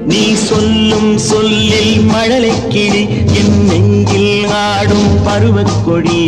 நீ சொல்லும் சொல்லில் மழலை கிளி என் நெஞ்சில் ஆடும் பருவக்கொடி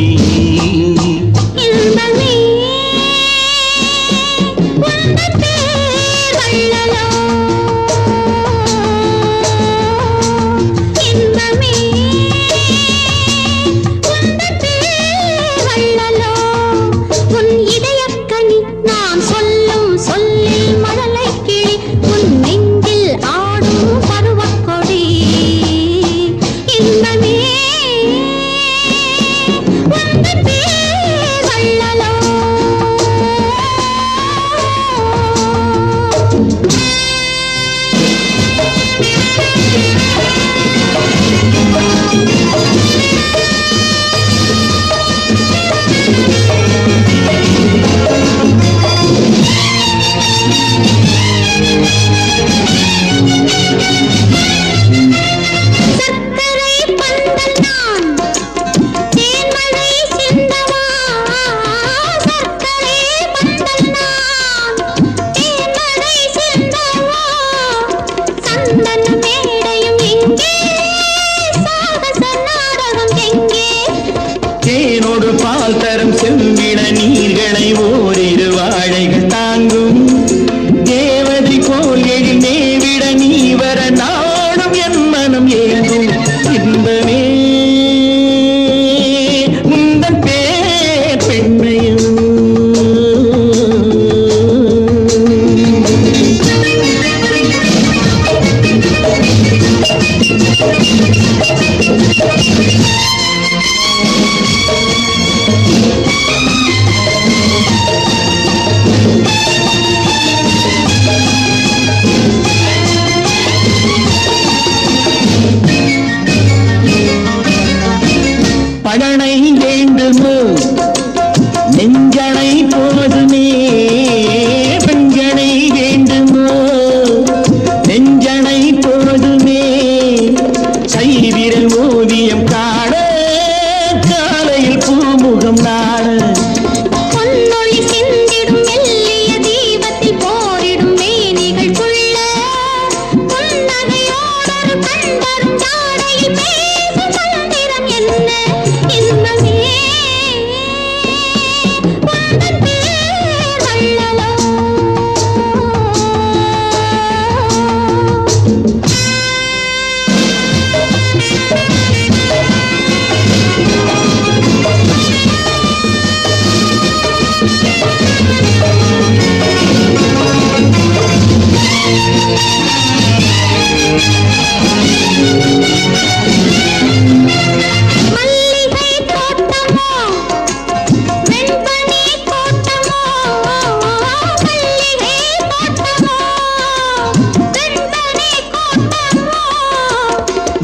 தேனோடு பால் தரும் செம்பிட நீர்களை ஓரிரு வாழைகள் தாங்கும் தேவதை போல் எழில் மேவிட நீ வர நாடும் என் மனம் ஏங்கும் இன்பமே உந்தன் பேர் பெண்மையும் படனை வேண்டுமோ நெஞ்சனை போதுமே பெஞ்சனை வேண்டுமோ நெஞ்சனை போதுமே கைவிரல் ஓவியம் காண காலையில் பூமுகம் நாட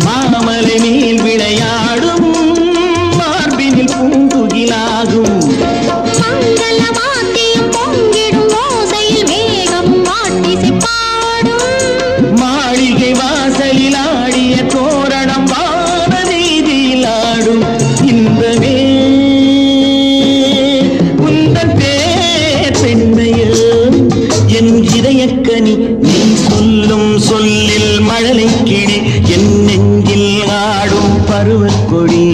மாமலை மேல் விளையாடும் மார்பினில் பூங்குகிலாகும் மாளிகை வாசலில் ஆடிய தோரணம் வான வீதியில் ஆடும் இன்பமே உந்தன் பேர் பெண்மையில் என் இதயக்கனி நீ சொல்லும் சொல்லில் மழலை கிளி என் நெஞ்சில் ஆடும் பருவக்கொடி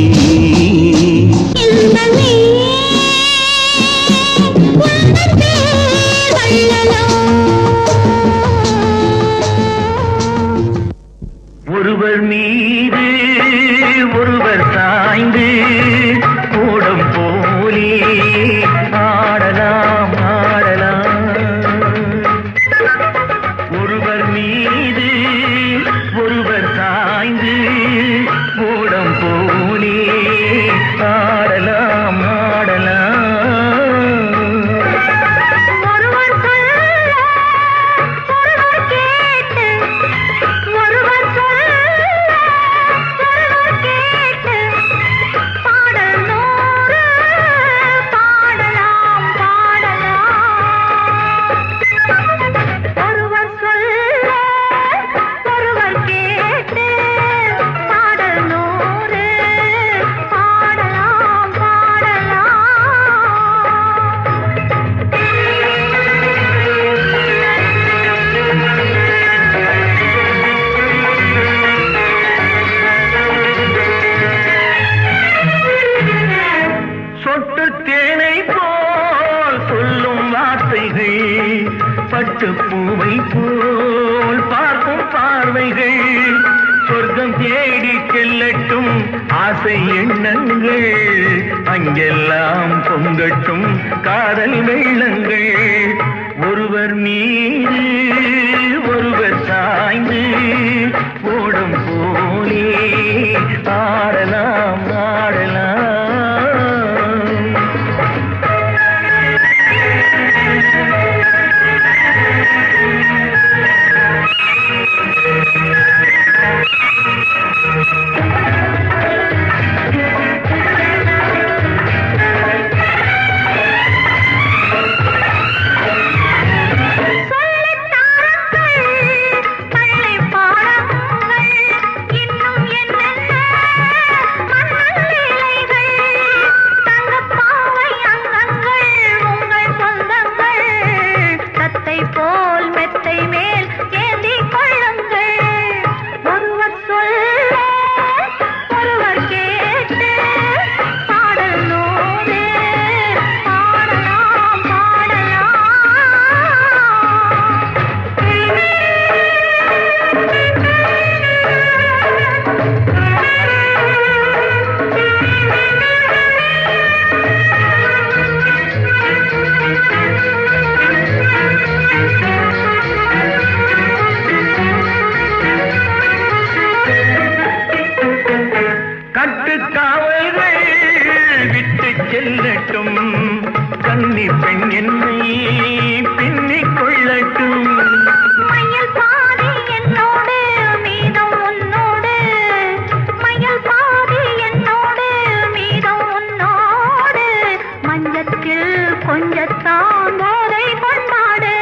ஒருவர் மீது ஒருவர் சாய்ந்து கூடம் போலே ஆடலாம் ஆடலாம் ஒருவர் மீது ஒருவர் ஆசை எண்ணங்கள் அங்கெல்லாம் பொங்கட்டும் காதல் வெள்ளங்கள் ஒருவர் மீது ஒருவர் சாய்ந்து ஓடும் போலே ஆடலாம் ஆடலாம். செல்லட்டும் கன்னி பெண் என்னை பின்னிக் கொள்ளட்டும். மயில் பாதி என்னோடு மீதம் உன்னோடு, மயில் பாதி என்னோடு மீதம் உன்னோடு, மஞ்சத்தில் கொஞ்சத்தான் போதை கொண்டாடு.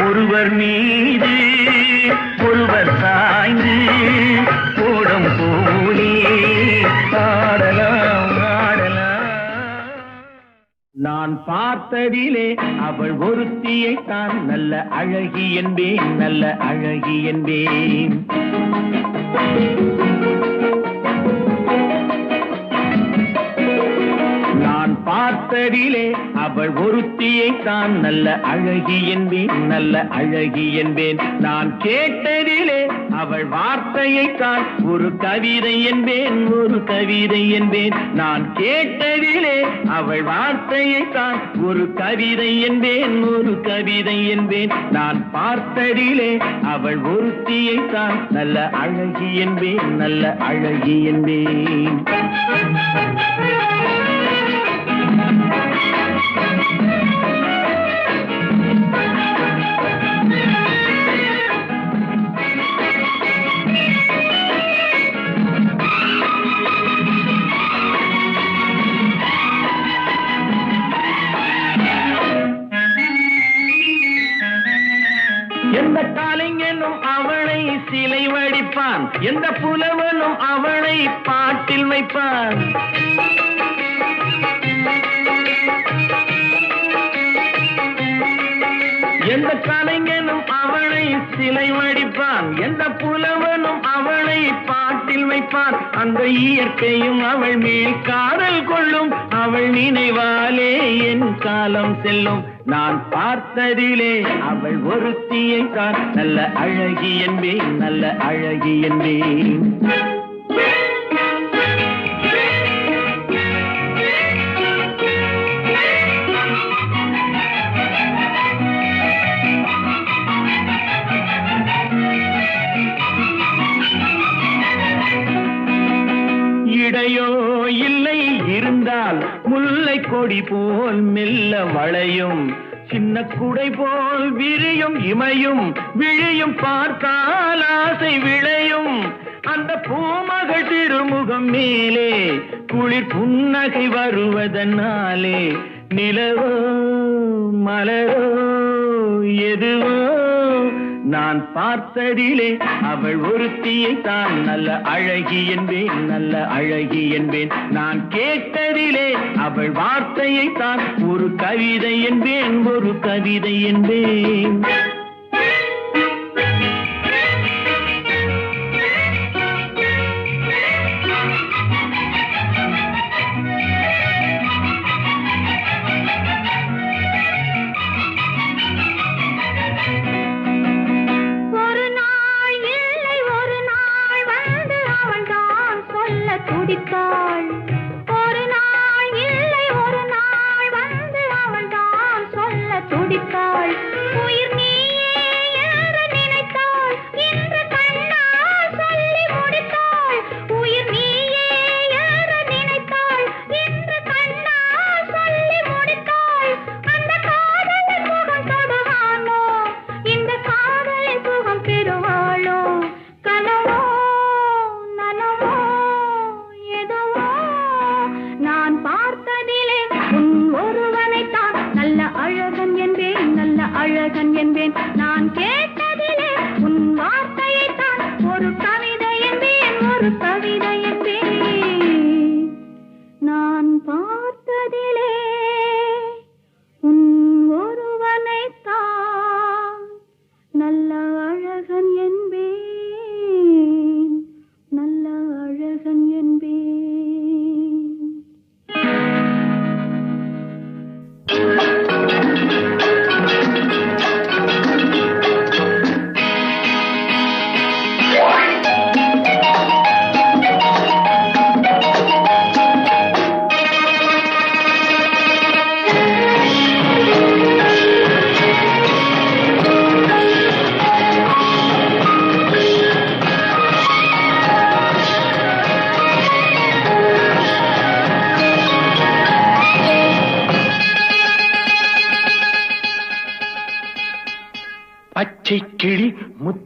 ஒருவர் மீது ஒருவர் சாய்ந்து ஓடும் போலே ஆடலாம் ஆடலாம். நான் பார்த்ததிலே அவள் ஒருத்தியை தான் நல்ல அழகி என்பேன் நல்ல அழகி என்பேன். நான் பார்த்ததிலே அவள் ஒருத்தியை தான் நல்ல அழகி என்பேன் நல்ல அழகி என்பேன். நான் கேட்டதிலே அவள் வார்த்தையை தான் ஒரு கவிதை என்பேன் ஒரு கவிதை என்பேன். நான் கேட்டதிலே அவள் வார்த்தையை தான் ஒரு கவிதை என்பேன் ஒரு கவிதை என்பேன். நான் பார்த்ததிலே அவள் ஒருத்தியை தான் நல்ல அழகி என்பேன் நல்ல அழகி என்பேன். எந்த காலைஞனும் அவளை சிலை வடிப்பான், எந்த புலவனும் அவளை பாட்டில் வைப்பான். எந்த கலைஞனும் அவளை சிலை வடிப்பான், எந்த புலவனும் அவளை பாட்டில் வைப்பான். அந்த இயற்கையும் அவள் மேல் காதல் கொள்ளும், அவள் நினைவாலே என் காலம் செல்லும். நான் பார்த்ததிலே அவள் ஒருத்தியை தான் நல்ல அழகி என்பேன் நல்ல அழகி என்பேன். இடையோ இல்லை இருந்தால் முல்லை கொடி போல் மெல்ல வளையும், சின்ன குடை போல் விரியும் இமையும் விழியும் பார்த்தால் ஆசை விளையும். அந்த பூமகள் திருமுகம் மேலே குளிர் புன்னகை வருவதனாலே நிலவோ மலரோ எதுவோ நான் பார்த்ததிலே அவள் ஒருத்தியை தான் நல்ல அழகி என்பேன் நல்ல அழகி என்பேன். நான் கேட்டதிலே அவள் வார்த்தையை தான் ஒரு கவிதை என்பேன் ஒரு கவிதை என்பேன்.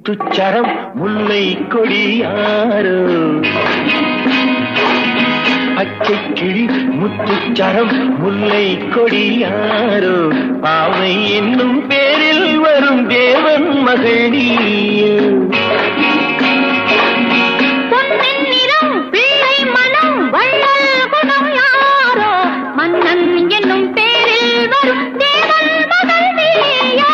முத்துச்சரம் முல்லை கொடியாரோ பச்சை கிளி முத்துச்சரம் முல்லை கொடியாரோ பாவை என்னும் பேரில் வரும் தேவன் மகள் நீயோ மன்னன் என்னும் பேரில் வரும் தேவன் மகள் நீயோ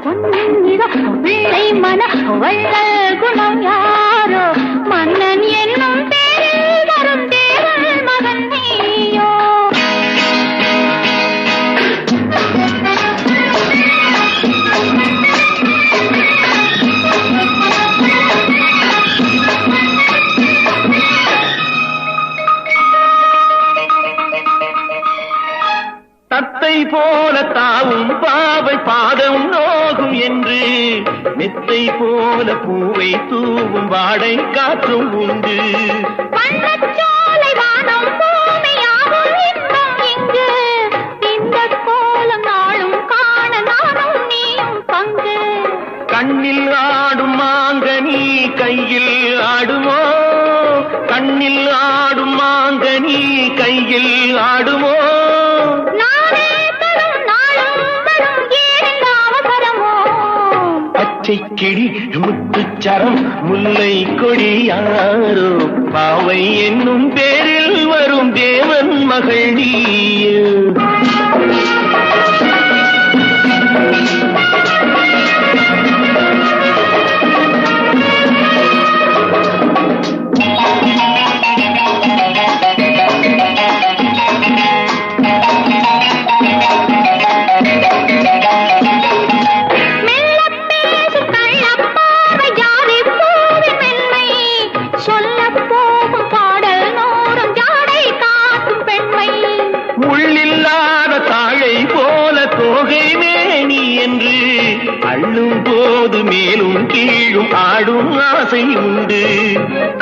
பொன்னின் நிறம் பிள்ளை மனம் வள்ளல் குணம் யாரோ மன்னன் என்னும் பேரில் வரும் தேவன் மகள் நீயோ தத்தை போல தாவும் பாவை பாதம் நோகும் என்று மெத்தை போல பூவை தூவும் வாடை காற்றும் உண்டு வண்ணச்சோலை வானம் பூமியாகும் இன்பம் இங்கு இந்த கோலம் நாளும் காண நானும் நீயும் பங்கு கண்ணில் ஆடும் மாங்கனி கையில் ஆடுமோ கண்ணில் ஆடும் மாங்கனி கையில் ஆடுமோ பச்சை கிளி முத்துச்சரம் முல்லை கொடியாரோ பாவை என்னும் பேரில் வரும் தேவன் மகள் நீயோ அள்ளும் போது மேலும் கீழும் ஆடும் ஆசை உண்டு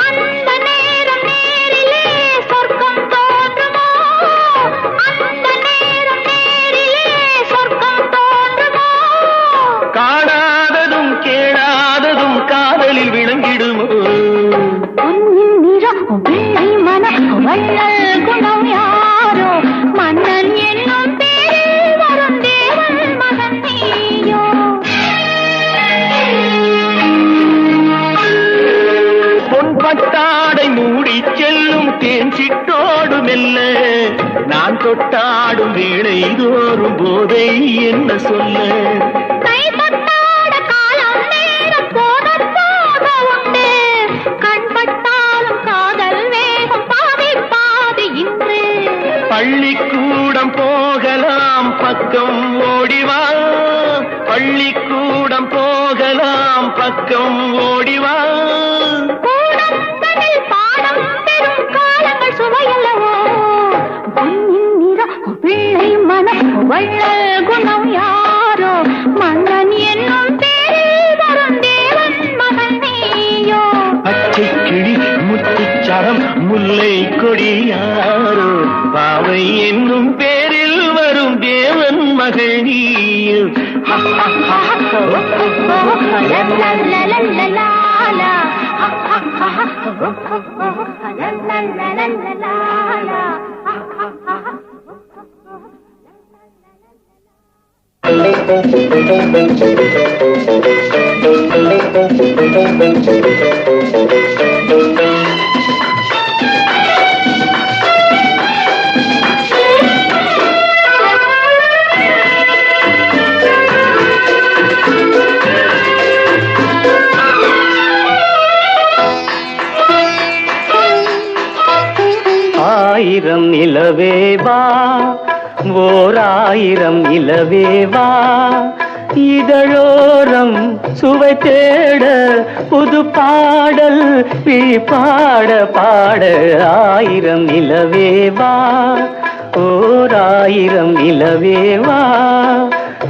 அந்த நேரம் நேரிலே சொர்க்கம் தோன்றுமோ அந்த நேரம் நேரிலே சொர்க்கம் தோன்றுமோ காணாததும் கேளாததும் காதலில் விளங்கிடுமோ பொன்னின் நிறம் வெள்ளை மனம் வள்ளல் குணம் யாரோ மன்னன் என்னும் பேரில் வரும் தேவன் மகன் நீயோ பொன்பட்டாடை மூடி செல்லும் தேன் சிட்டோடு மெல்ல நான் தொட்டாடும் வேளை தோறும் போதை என்ன சொல்ல கை தொட்டாட காலம் நேரம் போக போக உண்டு கண் பட்டாலும் காதல் வேகம் பாதி பாதி இன்று பள்ளிக்கூடம் போகலாம் பக்கம் ஓடிவா பள்ளிக்கூடம் போகலாம் பக்கம் ஓடிவா பாடம் பெரும் காலங்கள் சுவையல்லவோ பொன்னின் நிறம் பிள்ளை மனம் வள்ளல் குணம் யாரோ மன்னன் என்னும் பேரில் வரும் தேவன் மகன் நீயோ பச்சை கிளி முத்துச்சரம் முல்லை கொடியாரோ பாவை என்னும் பேரில் வரும் தேவன் மகள் நீயோ ஆயிரம் நிலவேவா ஓராயிரம் நிலவேவா இதழோரம் சுவை தேட புது பாடல் பாட பாட ஆயிரம் நிலவேவா ஓராயிரம் நிலவேவா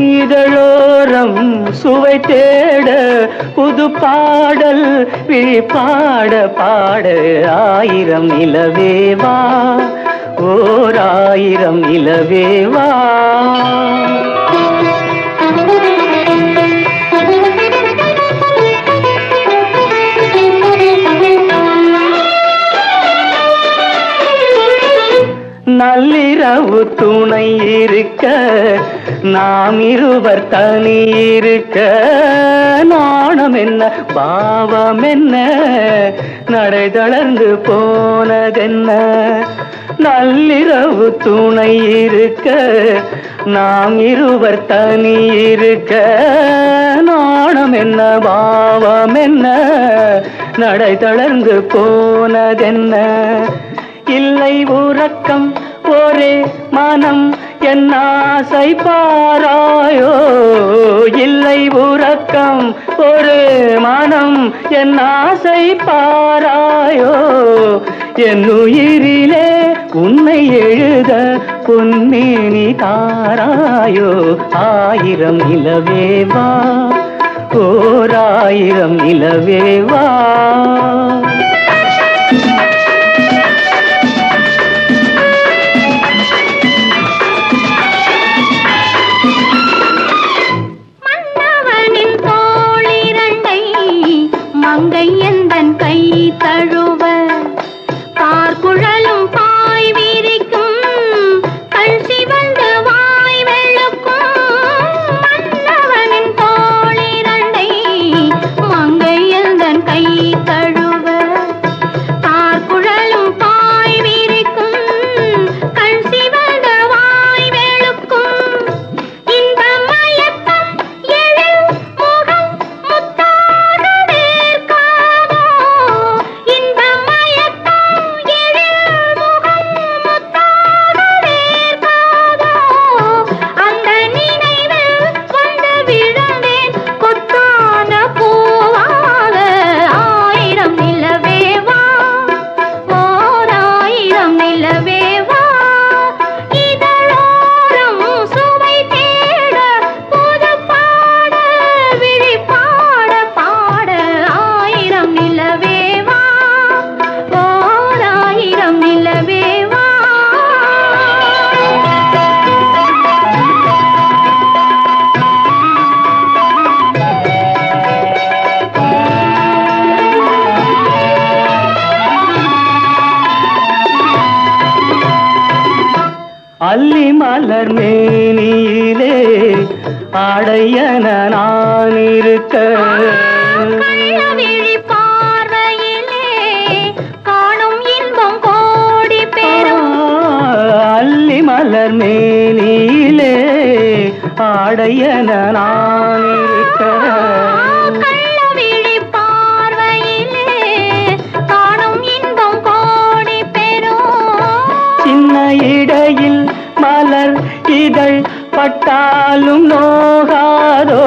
இதழோரம் சுவை தேட புது பாடல் பாட பாட ஆயிரம் நிலவேவா ஓராயிரம் நிலவேவா நள்ளிரவு துணை இருக்க நாம் இருவர் தனி இருக்க நாணம் என்ன பாவம் என்ன நடை தளர்ந்து போனதென்ன நள்ளிரவு துணை இருக்க நாம் இருவர் தனி இருக்க நாணம் என்ன பாவம் என்ன நடை தளர்ந்து போனதென்ன இல்லை உறக்கம் ஒரே மனம் என் ஆசை பாராயோ இல்லை உறக்கம் ஒரு மனம் என் ஆசை பாராயோ என் உயிரிலே உன்னை எழுத பொன்மேனி தாராயோ ஆயிரம் நிலவேவா ஓராயிரம் நிலவேவா மங்கை எந்தன் கை தழுவ பார்க்குழலும் பாய் விரிக்கும் கண் சிவந்து வாய் வெளுக்கும் மன்னவனின் தோளிரண்டை மங்கை எந்தன் கை தழுவ பார்க்குழலும் பாய் விரிக்கும் கண் சிவந்து வாய் வெளுக்கும் இந்த மயக்கம் எழில் முகம் முத்தாக இந்த மயக்கம் எழில் முகம் முத்தாக வேர்க்காதோ அந்த நினைவில் வந்து விழுந்தேன் கொத்தான பூவாக ஆயிரம் நிலவேவா ஓராயிரம் நிலவேவா இதழோரம் சுவை தேட புது பாட விழி பாட பாட ஆயிரம் நிலவேவா ஓராயிரம் நிலவேவா அல்லி மலர் மேனியிலே ஆடையன நான் இருக்க கள்ளவிழி பார்வையிலே காணும் இன்பம் கோடி பெறும் அல்லி மலர் மேனியிலே ஆடையன நான் இருக்க கள்ளவிழி பார்வையிலே காணும் இன்பம் கோடி பெறும் சின்ன இடையில் மலர் இதழ் பட்டாலும் நோகாதோ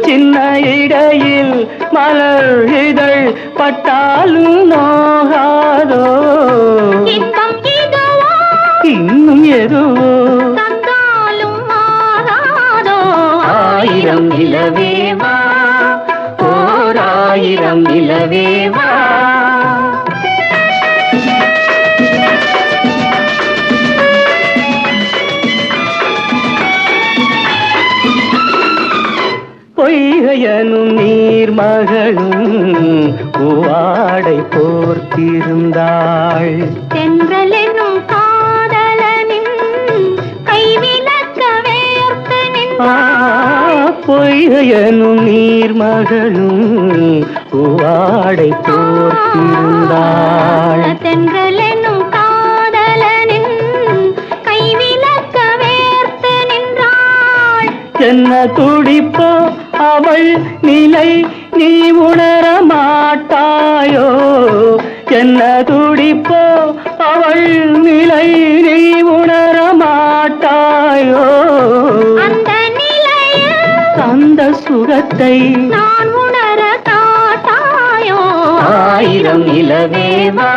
சின்ன இடையில் மலர் இதழ் பட்டாலும் நோகாதோ இன்பம் இதுவோ இன்னும் எதுவோ தந்தாலும் மாறாதோ ஆயிரம் நிலவேவா ஓராயிரம் நிலவேவா பொய்கையனும் நீர்மகளும் பூவாடை போர்த்திருந்தாள் தென்றல் என்னும் காதலனின் கைவிலக்க வேர்த்து நின்றாள் பொய்கையனும் நீர்மகளும் பூவாடை போர்த்திருந்தாள் தென்றல் என்னும் காதலனின் கைவிலக்க வேர்த்து நின்றாள் என்ன துடிப்போ அவள் நிலை நீ உணர மாட்டாயோ என்ன துடிப்போ அவள் நிலை நீ உணர மாட்டாயோ அந்த நிலையில் அந்த சுகத்தை நான் உணர காட்டாயோ ஆயிரம் நிலவேவா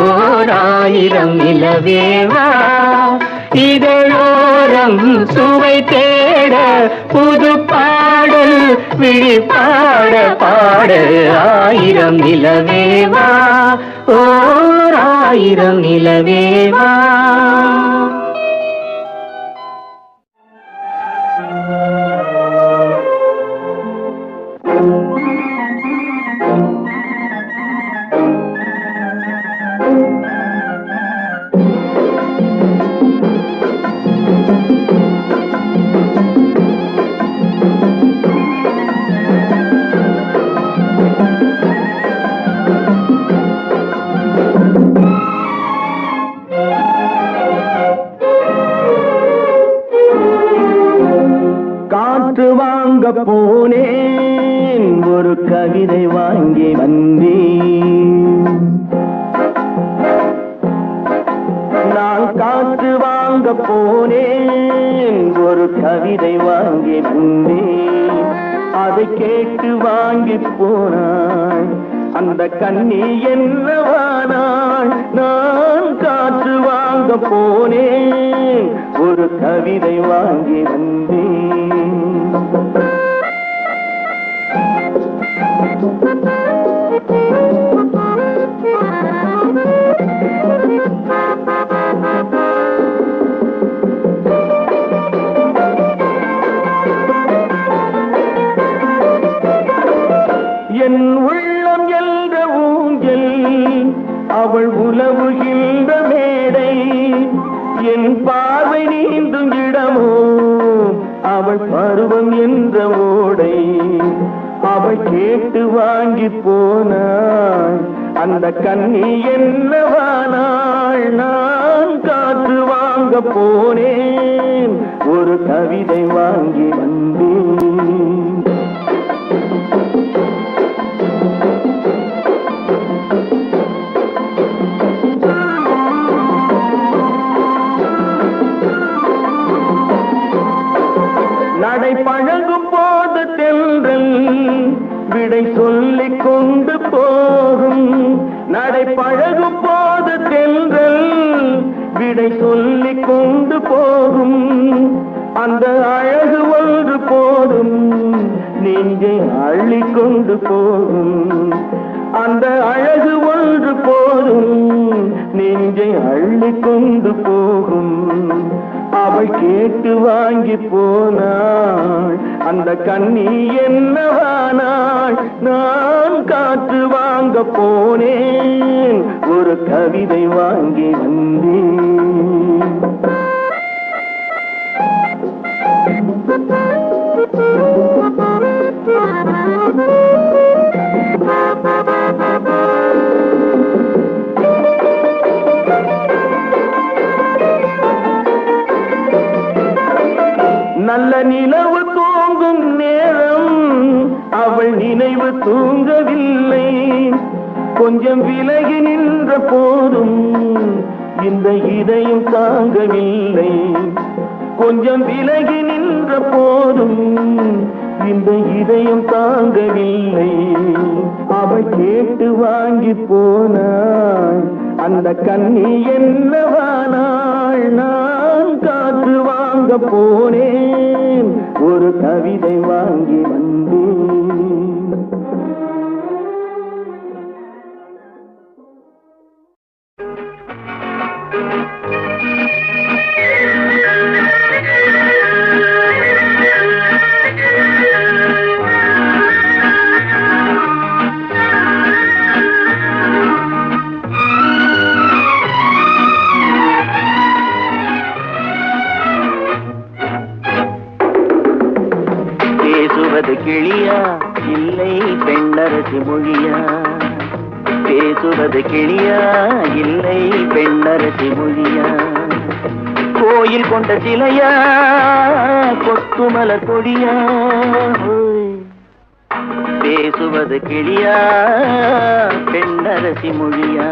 ஓராயிரம் நிலவேவா இதழோரம் சுவை தேட புது பாடல் விழி பாட பாட ஆயிரம் நிலவேவா ஓராயிரம் நிலவேவா கவிதை வாங்கி வந்தேன். நான் காற்று வாங்க போனேன், ஒரு கவிதை வாங்கி வந்தேன். அதை கேட்டு வாங்கி போனாள் அந்த கண்ணி என்னவானாள். நான் காற்று வாங்க போனேன், ஒரு கவிதை வாங்கி வந்தேன். என் உள்ளம் என்ற ஊஞ்சல், அவள் உலவுகின்ற மேடை. என் பார்வை நீந்தும் இடமோ, அவள் பருவம் என்ற ஓடை. அவள் கேட்டு வாங்கி போனாள் அந்த கண்ணி என்னவானாள். நான் காற்று வாங்க போனேன், ஒரு கவிதை வாங்கி வந்தேன். நடை பழகும் போது தென்றல் விடை சொல்லிக் கொண்டு போகும். நடை பழகும் போது தென்றல் விடை சொல்லிக் கொண்டு போகும். அந்த அழகு ஒன்று போதும், நெஞ்சை அள்ளிக் கொண்டு போகும். அந்த அழகு ஒன்று போதும், நெஞ்சை அள்ளிக் கொண்டு போகும். அவள் கேட்டு வாங்கி போனாள் அந்த கண்ணி என்னவானாள். நான் காற்று வாங்க போனேன், ஒரு கவிதை வாங்கி வந்தேன். நல்ல நிலவு தூங்கும் நேரம் அவள் நினைவு தூங்கவில்லை. கொஞ்சம் விலகி நின்ற போதும் இந்த இதயம் தாங்கவில்லை. கொஞ்சம் விலகி நின்ற போதும் இந்த இதயம் தாங்கவில்லை. அவள் கேட்டு வாங்கி போனாள் அந்த கண்ணி என்னவானாள். நான் காற்று வாங்க போனேன், ஒரு கவிதை வாங்கி வந்தேன். பேசுவது கிளியா இல்லை பெண்ணரசி மொழியா? பேசுவது கிளியா இல்லை பெண்ணரசி மொழியா? கோயில் கொண்ட சிலையா கொத்துமலர் கொடியா? பேசுவது கிளியா பெண்ணரசி மொழியா?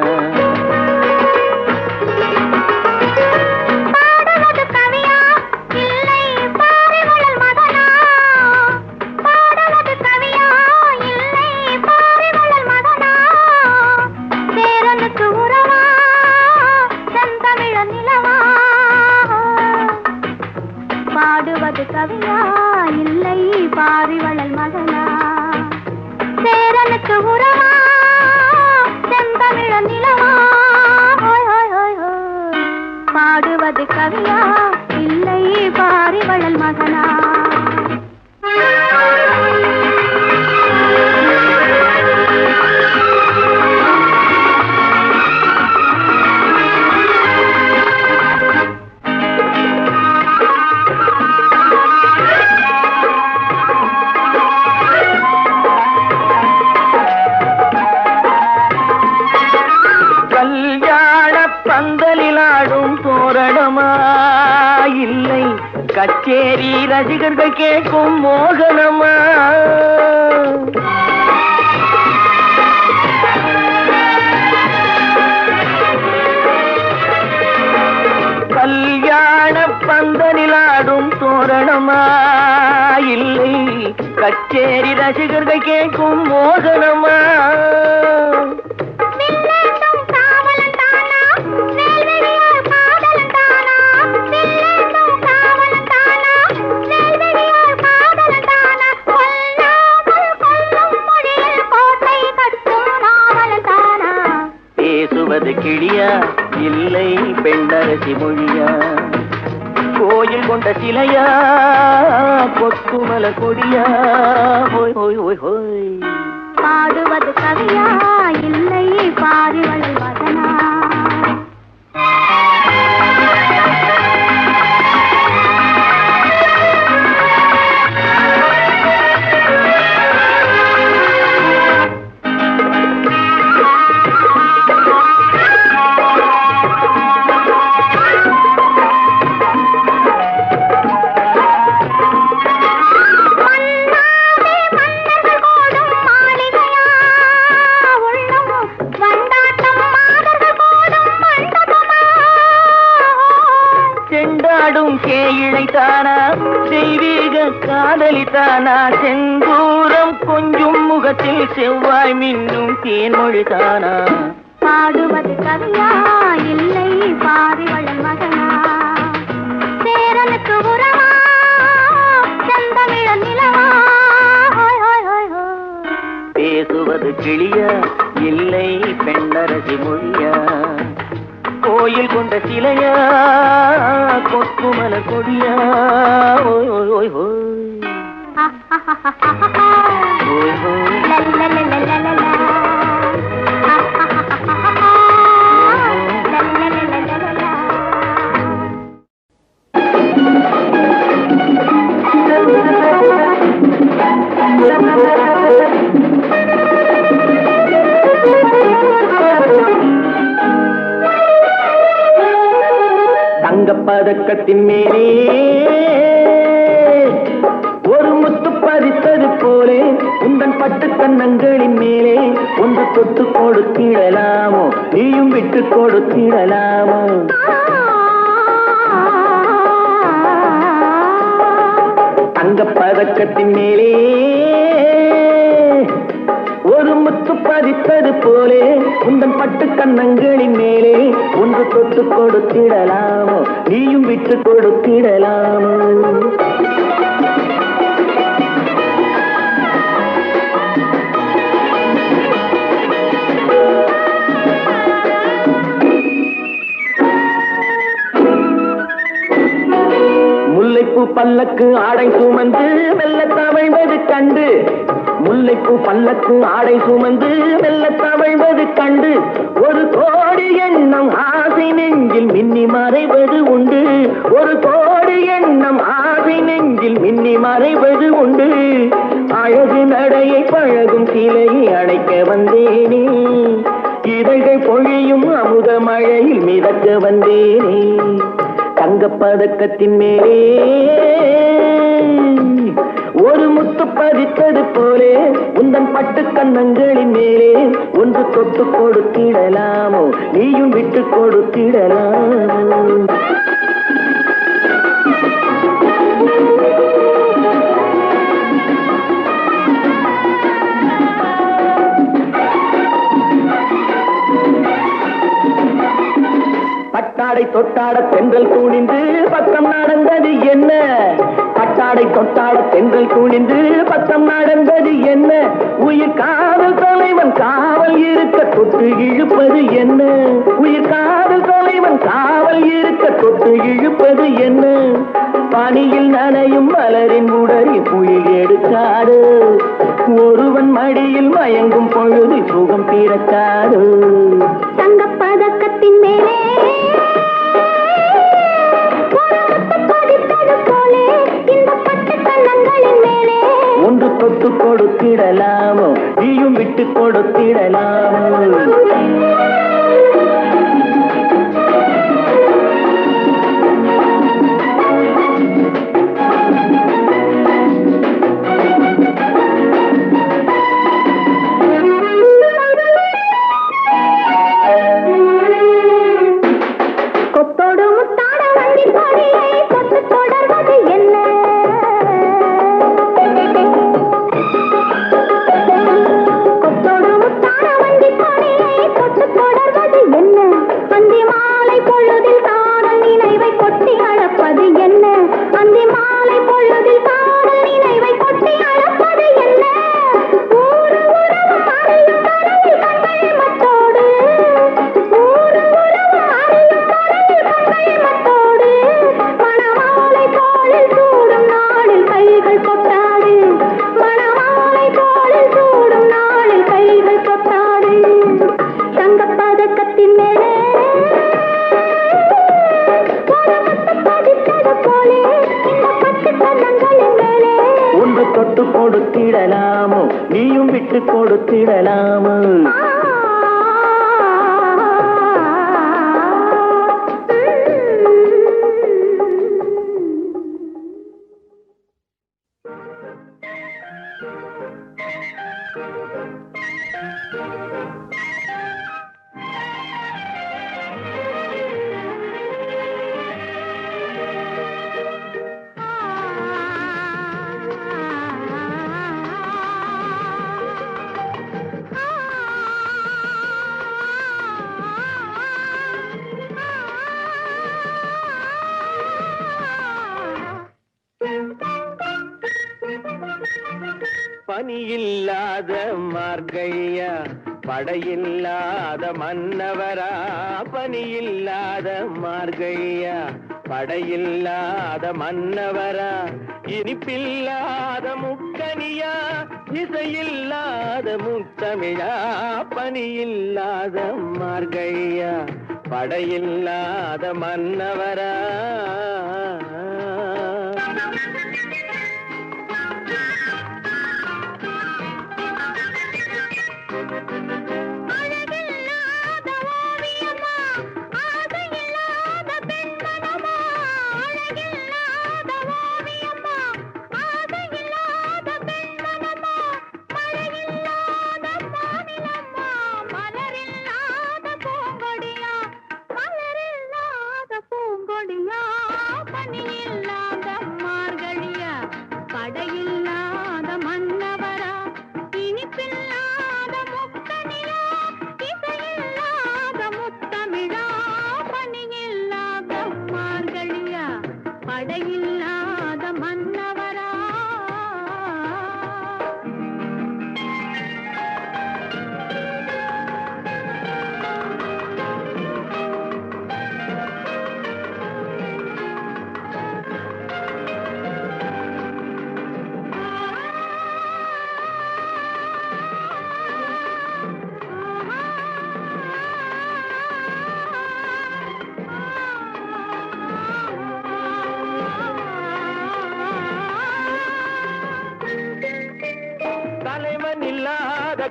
கவியா இல்லை பாரிவளல் மகனா? சேரனுக்கு உறவா செந்தமிழ நிலவா? பாடுவது கவியா இல்லை பாரிவளல் மகனா? பந்தலிலாடும் தோரணமா இல்லை கச்சேரி ரசிகர்கள் கேட்கும் மோகனமா? கச்சேரி ரசிகர்கள் கேட்கும் மோகனமா வில்லேந்தும் காவலன் தானா வேல்வெளியார் காதலன் தானா வில்லேந்தும் காவலன் தானா வேல்வெளியார் காதலன் தானா கொல்லாமல் கொல்லும் மொழியில் கோட்டை கட்டும் நாவலன் தானா பேசுவது கிளியா இல்லை பெண்ணரசி மொழியா கோயில் கொண்ட சிலையா கொத்துமல கொடியா ஹோய் ஹோய் ஹோய் ஹோய் பாடுவது கவியா இல்லை பாரிவள் வதனா கேயிழைத்தானா தெய்வீக காதலித்தானா செந்தூரம் கொஞ்சம் முகத்தில் செவ்வாய் மின்னும் தேன்மொழிதானா பாடுவது கவியா இல்லை பாரிவளன் மகனா சேரனுக்கு உறவா செந்தமிழ நிலவா ஹோய் ஹோய் ஹோய் ஹோய் பேசுவது கிளியா இல்லை பெண்ணரசி மொழியா கோயில் கொண்ட சிலையா கொத்துமல கொடியா ஓய் ஓய் ஓய் ஓய் ஓய் ஓய் தங்கப்பதக்கத்தின் மேலே ஒரு முத்து பதித்தது போலே உந்தன் பட்டு கண்ணங்களின் மேலே ஒன்று தொட்டு கொடுத்திடலாமோ நீயும் விட்டு கொடுத்திடலாமோ தங்கப்பதக்கத்தின் மேலே ஒரு முத்து பதித்தது போலே உந்தன் பட்டு கண்ணங்களின் மேலே ஒன்று தொட்டு கொடுத்திடலாமோ நீயும் விட்டு கொடுத்திடலாமோ முல்லைப்பூ பல்லக்கு ஆடை சுமந்து மெல்ல தவழ்வது கண்டு முல்லைப்பூ பல்லக்கு ஆடை சுமந்து மெல்ல தவழ்வது கண்டு ஒரு கோடி எண்ணம் ஆசை நெஞ்சில் மின்னி மறைவது உண்டு ஒரு கோடி எண்ணம் ஆசை நெஞ்சில் மின்னி மறைவது உண்டு அழகு நடையை பழகும் சிலையை அடைக்க வந்தேனே இதழ்கள் பொழியும் அமுத மழையில் மிதக்க வந்தேனே தங்கப்பதக்கத்தின் மேலே ஒரு முத்து பதித்தது போலே உந்தன் பட்டு கண்ணங்களின் மேலே ஒன்று தொட்டு கொடுத்திடலாமோ நீயும் விட்டு கொடுத்திடலாமோ பட்டாடை தொட்டாட தென்றல் துணிந்து பக்கம் நடந்தது என்ன பட்டாடை தொட்டாட தென்றல் துணிந்து பக்கம் நடந்தது என்ன உயிர் காதல் தலைவன் காவல் இருக்க தொட்டு இழுப்பது என்ன உயிர் காதல் தலைவன் காவல் இருக்க தொட்டு இழுப்பது என்ன பனியில் நனையும் மலரின் உடலில் புயல் எடுக்காது ஒருவன் மடியில் மயங்கும் பொழுது சுகம் பிறக்காது தங்கப்பதக்கத்தின் மேலே ஒன்று தொட்டு கொடுத்திடலாமோ நீயும் விட்டு கொடுத்திடலாமோ கொத்தோடு முத்தாட வண்டி கொடியை கொத்து தொடர்வது என்ன கொடுத்திடலாமோ நீயும் விட்டு கொடுத்திடலாமோ பனியில்லாத மார்கழியா படையில்லாத மன்னவரா பனியில்லாத மார்கழியா படையில்லாத மன்னவரா இனிப்பில்லாத முக்கனியா இசையில்லாத முத்தமிழா பனியில்லாத மார்கழியா படையில்லாத மன்னவரா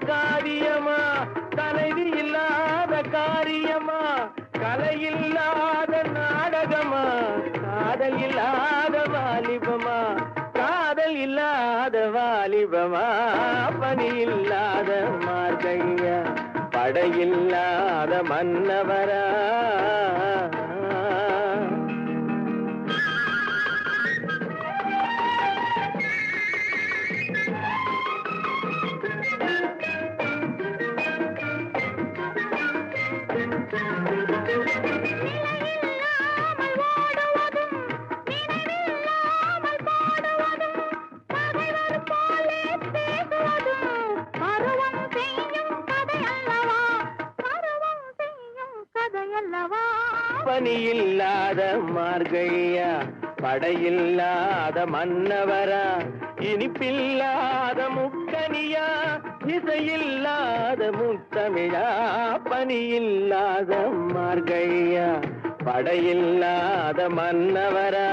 காரியமா தலைவி இல்லாத காரியமா கலையில்லாத நாடகமா காதல் இல்லாத வாலிபமா காதல் இல்லாத வாலிபமா பணி இல்லாத மார்கழியா படையில்லாத மன்னவரா பனியில்லாத மார்கழியா படையில்லாத மன்னவரா இனிப்பில்லாத முக்கனியா இசையில்லாத முத்தமிழா பனியில்லாத மார்கழியா படையில்லாத மன்னவரா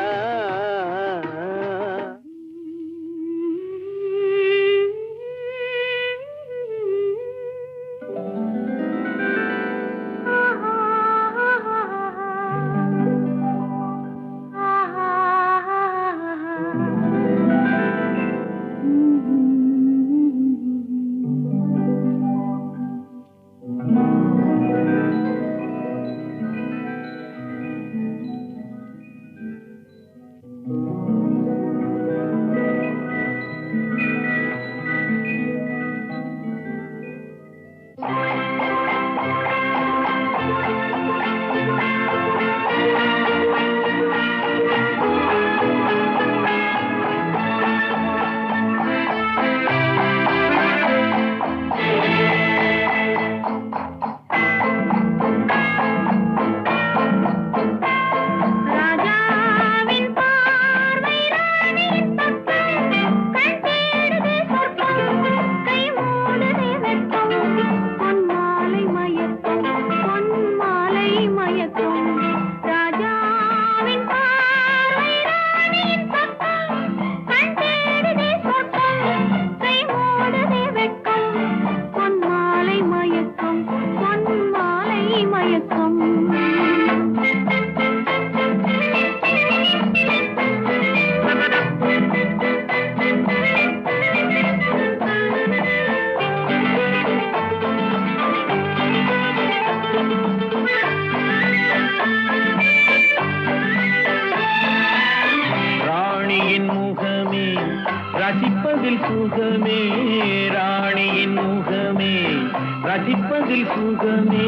ரசிப்பதில் சுகமே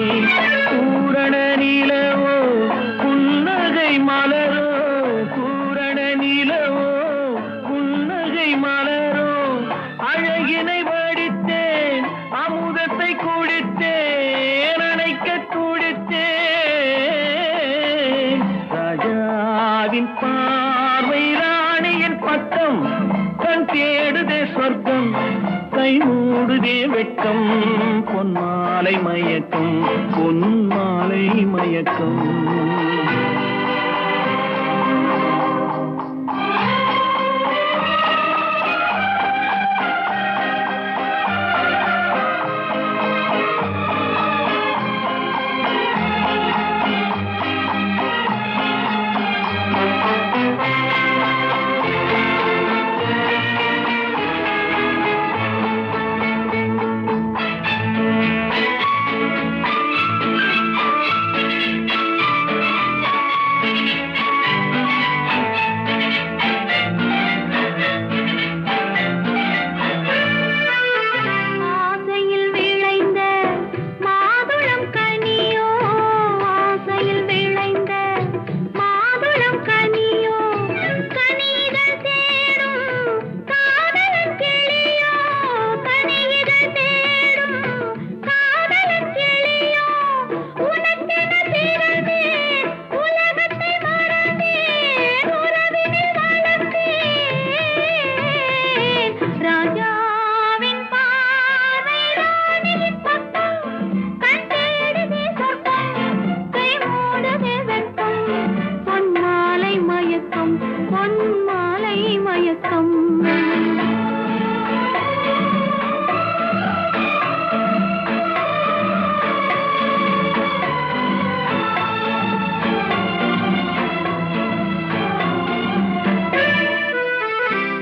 பூரண நிலவோ புன்னகை மலரோ பூரண நிலவோ புன்னகை மலரோ அழகினை வடித்தேன் அமுதத்தை குடித்தேன் அணைக்க துடித்தேன் ராஜாவின் பார்வை ராணியின் பட்டம் கண் தேடுதே சொர்க்கம் கை மூடுதே வெட்கம் பொன்மாலை மயக்கம் பொன்மாலை மயக்கம்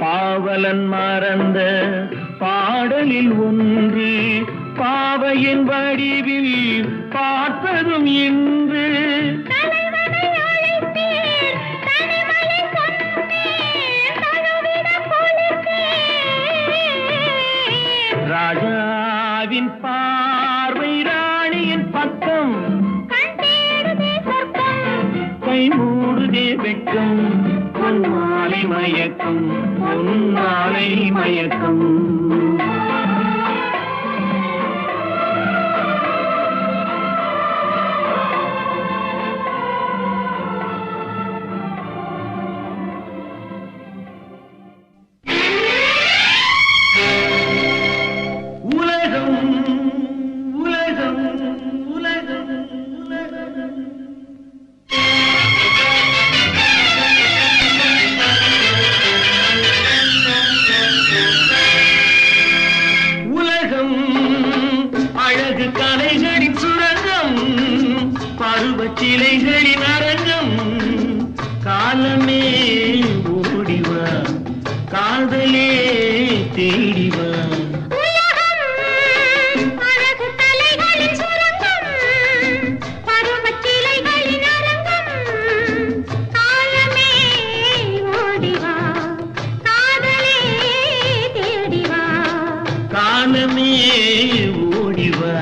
பாவலன் மறந்த பாடலில் ஒன்று பாவையின் வடிவில் பார்த்ததும் இன்று ராஜாவின் பார்வை ராணியின் பக்கம் கை மூடுதே வெட்கம் பொன்மாலை மயக்கம் பொன்மாலை மயக்கம் சிலைகளின் அரங்கம் காலமே ஓடிவா காதலே தேடிவா காலமே ஓடிவா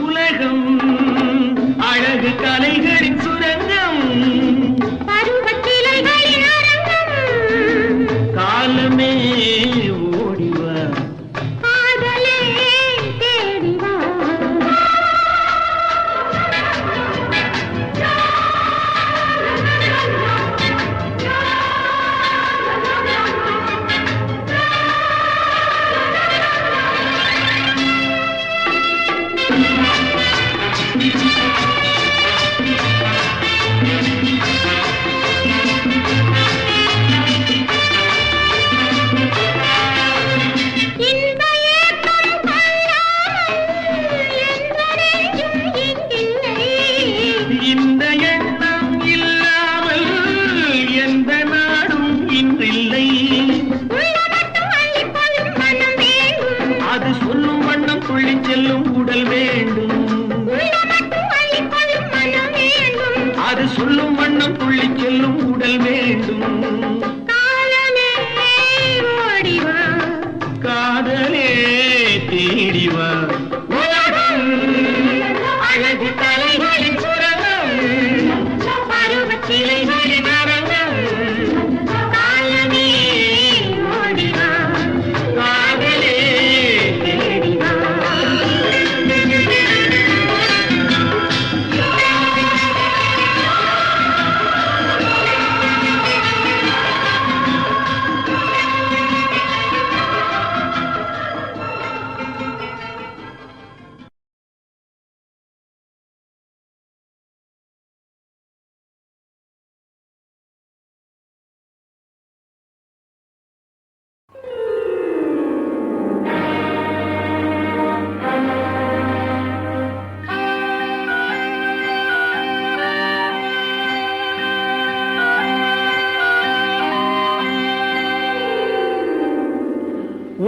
உலகம் அழகு கலைகளின் சுரங்கம் பருவத்திலைகளின் அரங்கம் காலமே ஓடிவா காதலே தேடிவா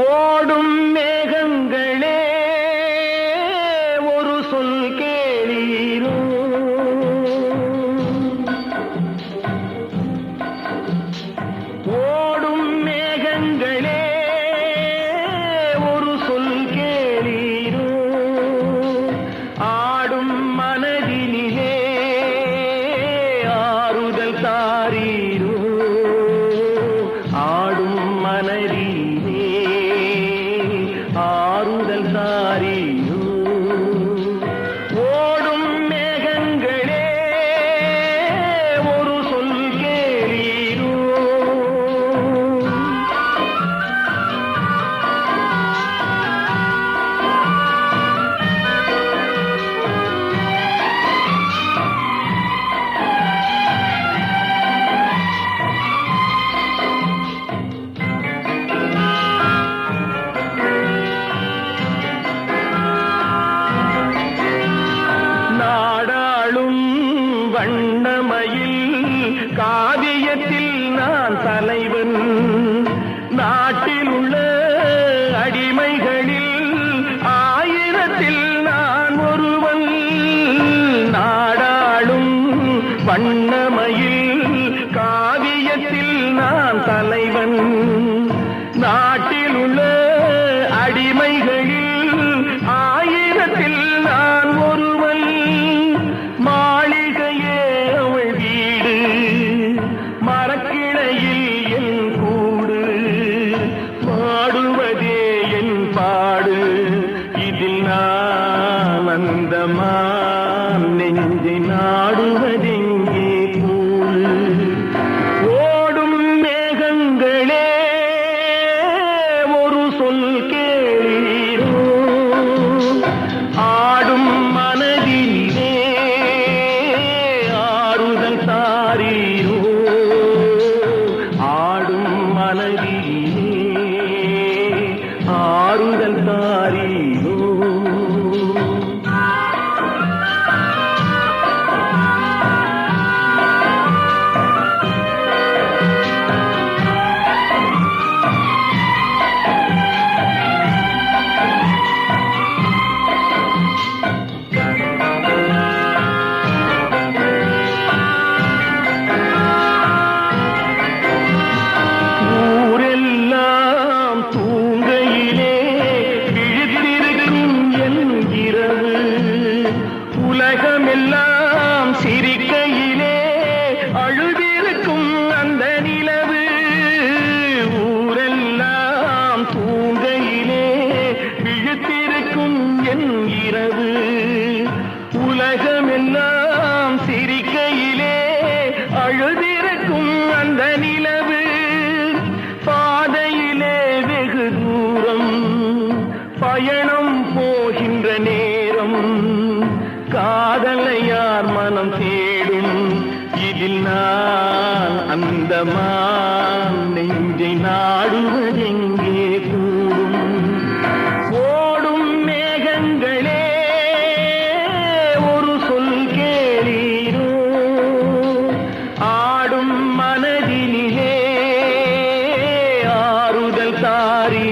ஓடும் மேகங்களே ஒரு சொல் கேளீரோ, ஓடும் மேகங்களே ஒரு சொல் கேளீரோ, ஆடும் மனதினிலே ஆறுதல் தாரீரோ, ஆடும் மனதினிலே ஆறுதல் தாரீரோ. ஓடும் மேகங்களே ஒரு சொல் கேளீரோ. நாடாளும் வண்ணமயில் காவியத்தில் நான் தலைவன், நாட்டில் உள்ள அடிமைகளில் ஆயிரத்தில் நான் ஒருவன். நாடாளும் வண்ணமயில் காவியத்தில் நான் தலைவன், நாட்டில் உள்ள அடிமைகளில் ஆயிரத்தில் நான் ஒருவன். மாளிகையே அவள் வீடு, மரக்கிளையில் என் கூடு, பாடுவதே என் பாடு, இதில் நான் அந்தமான் நெஞ்சை நாடுவதெங்கே கூடு. ஓடும் மேகங்களே ஒரு சொல் கேளீரோ, ஆடும் மனதிலே ஆறுதல் தாரீரோ, ஆடும் மனதிலே ஆறுதல் தாரீரோ. ஊரெல்லாம் தூங்கையிலே விழித்திருக்கும் என் இரவு, உலகமெல்லாம் சிரிக்கையிலே அழுதிருக்கும் அந்த நிலவு. ஊரெல்லாம் தூங்கையிலே விழித்திருக்கும் என் இரவு, உலகமெல்லாம் சிரிக்கையிலே அழுதிருக்கும் அந்த நிலவு. பாதையிலே வெகு தூரம் பயணம் போகின்ற நேரம், அந்த மான் நெஞ்சை நாடுவதெங்கே கூடும் ஓடும் மேகங்களே ஒரு சொல் கேளீரோ ஆடும் மனதினிலே ஆறுதல் தாரீரோ